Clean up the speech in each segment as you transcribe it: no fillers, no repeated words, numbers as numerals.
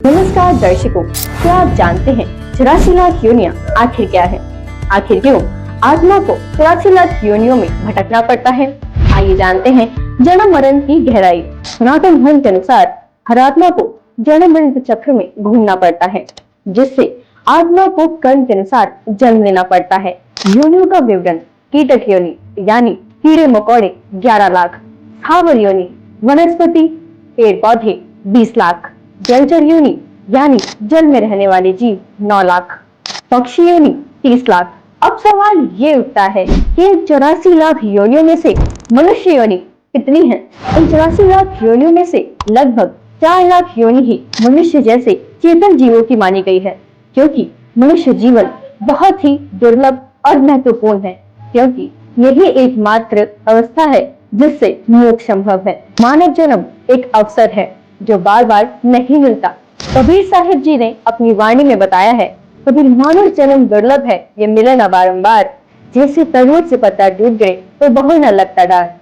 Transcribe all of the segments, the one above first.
नमस्कार दर्शकों, क्या आप जानते हैं 84 लाख योनियां आखिर क्या है? आखिर क्यों आत्मा को 84 लाख योनियों में भटकना पड़ता है? आइए जानते हैं जन्म मरण की गहराई। सनातन धर्म के अनुसार हर आत्मा को जन्म मरण के चक्र में घूमना पड़ता है, जिससे आत्मा को कर्म के अनुसार जन्म लेना पड़ता है। योनियों का विवरण: कीटक योनि यानी कीड़े मकोड़े 11 लाख, स्थावर योनि वनस्पति पेड़ पौधे 20 लाख, जलचर योनि यानी जल में रहने वाले जीव 9 लाख, पक्षी योनि 30 लाख। अब सवाल ये उठता है कि इन 84 लाख योनियों में से मनुष्य योनि कितनी है? इन 84 लाख योनियों में से लगभग 4 लाख योनि ही मनुष्य जैसे चेतन जीवों की मानी गई है, क्योंकि मनुष्य जीवन बहुत ही दुर्लभ और महत्वपूर्ण है, क्योंकि यही एकमात्र अवस्था है जिससे मोक्ष संभव है। मानव जन्म एक अवसर है जो बार बार नहीं मिलता। कबीर साहिब जी ने अपनी वाणी में बताया है, कबीर मानव जन्म दुर्लभ है, ये मिले न बारंबार, जैसे तरबूज से पत्ता टूट गए तो बहु न लगता डार।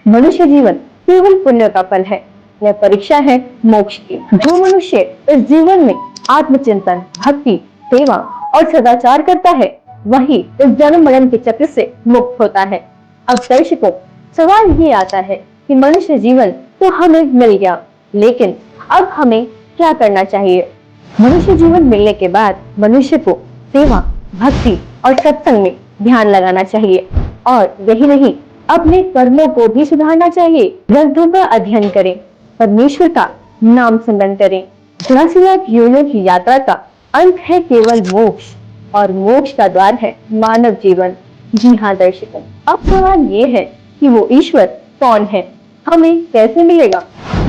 मनुष्य जीवन केवल पुण्य का फल है, यह परीक्षा है मोक्ष की। जो मनुष्य इस जीवन में आत्मचिंतन, भक्ति, सेवा और सदाचार करता है, वही इस जन्म मरण के चक्र से मुक्त होता है। अब दर्शकों, सवाल ये आता है कि मनुष्य जीवन तो हमें मिल गया, लेकिन अब हमें क्या करना चाहिए? मनुष्य जीवन मिलने के बाद मनुष्य को सेवा, भक्ति और सत्संग में ध्यान लगाना चाहिए, और यही नहीं, अपने कर्मों को भी सुधारना चाहिए। ग्रंथों का अध्ययन करें, परमेश्वर का नाम सिमरन करें। 84 लाख योनियों की यात्रा का अंत है केवल मोक्ष, और मोक्ष का द्वार है मानव जीवन। जी हाँ दर्शकों, अब सवाल ये है कि वो ईश्वर कौन है, हमें कैसे मिलेगा,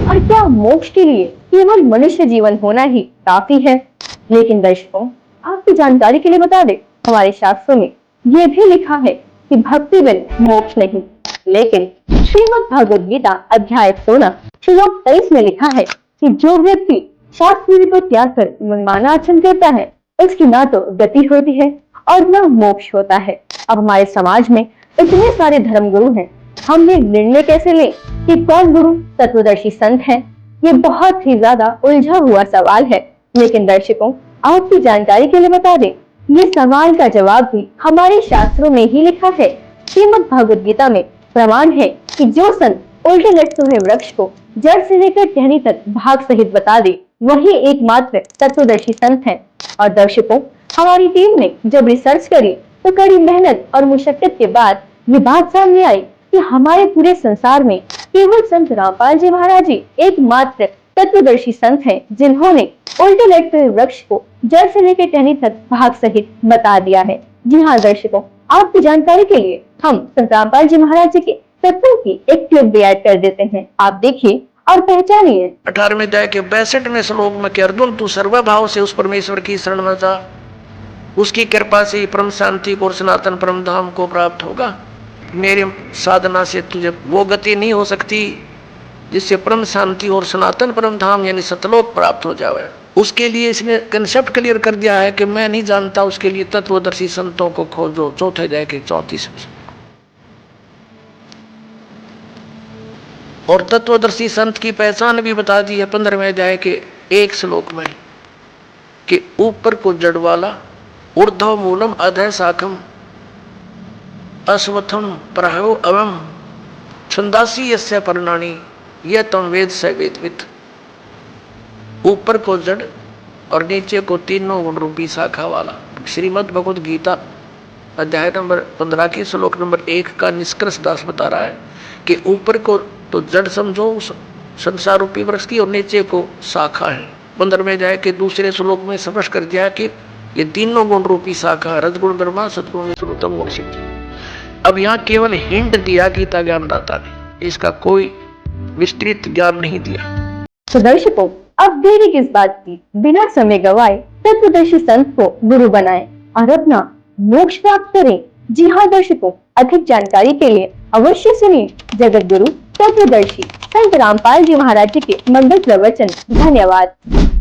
और क्या मोक्ष के लिए केवल मनुष्य जीवन होना ही काफी है? लेकिन दर्शकों, आपकी जानकारी के लिए बता दें, हमारे शास्त्रों में यह भी लिखा है कि भक्ति बिन मोक्ष नहीं। लेकिन श्रीमद् भगवद गीता अध्याय 16 श्लोक 23 में लिखा है कि जो व्यक्ति शास्त्र को त्याग कर मनमाना आचरण करता है, उसकी ना तो गति होती है और न मोक्ष होता है। अब हमारे समाज में इतने सारे धर्म गुरु हैं, हम ये निर्णय कैसे लें कि कौन गुरु तत्वदर्शी संत है? ये बहुत ही ज्यादा उलझा हुआ सवाल है। लेकिन दर्शकों, आपकी जानकारी के लिए बता दें, ये सवाल का जवाब भी हमारे शास्त्रों में ही लिखा है। श्रीमद् भगवद गीता में प्रमाण है कि जो संत उल्टे लटके हुए वृक्ष को जड़ से लेकर टहनी तक भाग सहित बता दे, वही एकमात्र तत्वदर्शी संत है। और दर्शकों, हमारी टीम ने जब रिसर्च करी तो कड़ी मेहनत और मुशक्कत के बाद ये बात सामने आई कि हमारे पूरे संसार में केवल संत रामपाल जी महाराज जी एकमात्र तत्वदर्शी संत हैं, जिन्होंने उल्टे लटके हुए वृक्ष को जड़ से लेकर टहनी तक भाग सहित बता दिया है। जी हाँ दर्शकों, आपकी जानकारी के लिए हम संत रामपाल जी महाराज जी के सत्संग की एक क्लिप भी ऐड कर देते हैं, आप देखिए और पहचानिए। 18वें अध्याय के 62वें श्लोक में कि अर्जुन, तू सर्वभाव से उस परमेश्वर की शरण में जा, उसकी कृपा से परम शांति को और सनातन परम धाम को प्राप्त होगा। मेरे साधना से तुझे वो गति नहीं हो सकती जिससे परम शांति और सनातन परम धाम यानी सतलोक प्राप्त हो जाए। उसके लिए इसने कंसेप्ट क्लियर कर दिया है कि मैं नहीं जानता, उसके लिए तत्वदर्शी संतों को खोजो। चौथे अध्याय के 34 और तत्वदर्शी संत की पहचान भी बता दी है 15वें अध्याय के 1 श्लोक में कि ऊपर को जड़ वाला, ऊर्ध्व मूलम अधः शाखम अश्वत्थम प्रहो अवम छंदासी यस्य पर्णानि यह तम वेद स वेदवित्। ऊपर को जड़ और नीचे को तीनों गुण रूपी शाखा वाला। श्रीमद् भगवद गीता अध्याय नंबर 15 की श्लोक नंबर 1 का निष्कर्ष दास बता रहा है कि ऊपर को तो जड़ समझो संसार रूपी वृक्ष की, और नीचे को शाखा है। 15वें अध्याय के दूसरे श्लोक में स्पष्ट कर दिया कि ये तीनों गुण रूपी शाखा, रजगुण ब्रह्मा, सतगुण विष्णु, तमोगुण शिव। अब यहाँ केवल हिंट दिया गीता ज्ञानदाता ने, इसका कोई विस्तृत ज्ञान नहीं दिया। तो दर्शकों, अब देरी किस बात की, बिना समय गवाए तत्वदर्शी संत को गुरु बनाएं और अपना मोक्ष प्राप्त करें। जी हाँ दर्शकों, अधिक जानकारी के लिए अवश्य सुनिए जगत गुरु तत्वदर्शी संत रामपाल जी महाराज जी के मंगल प्रवचन। धन्यवाद।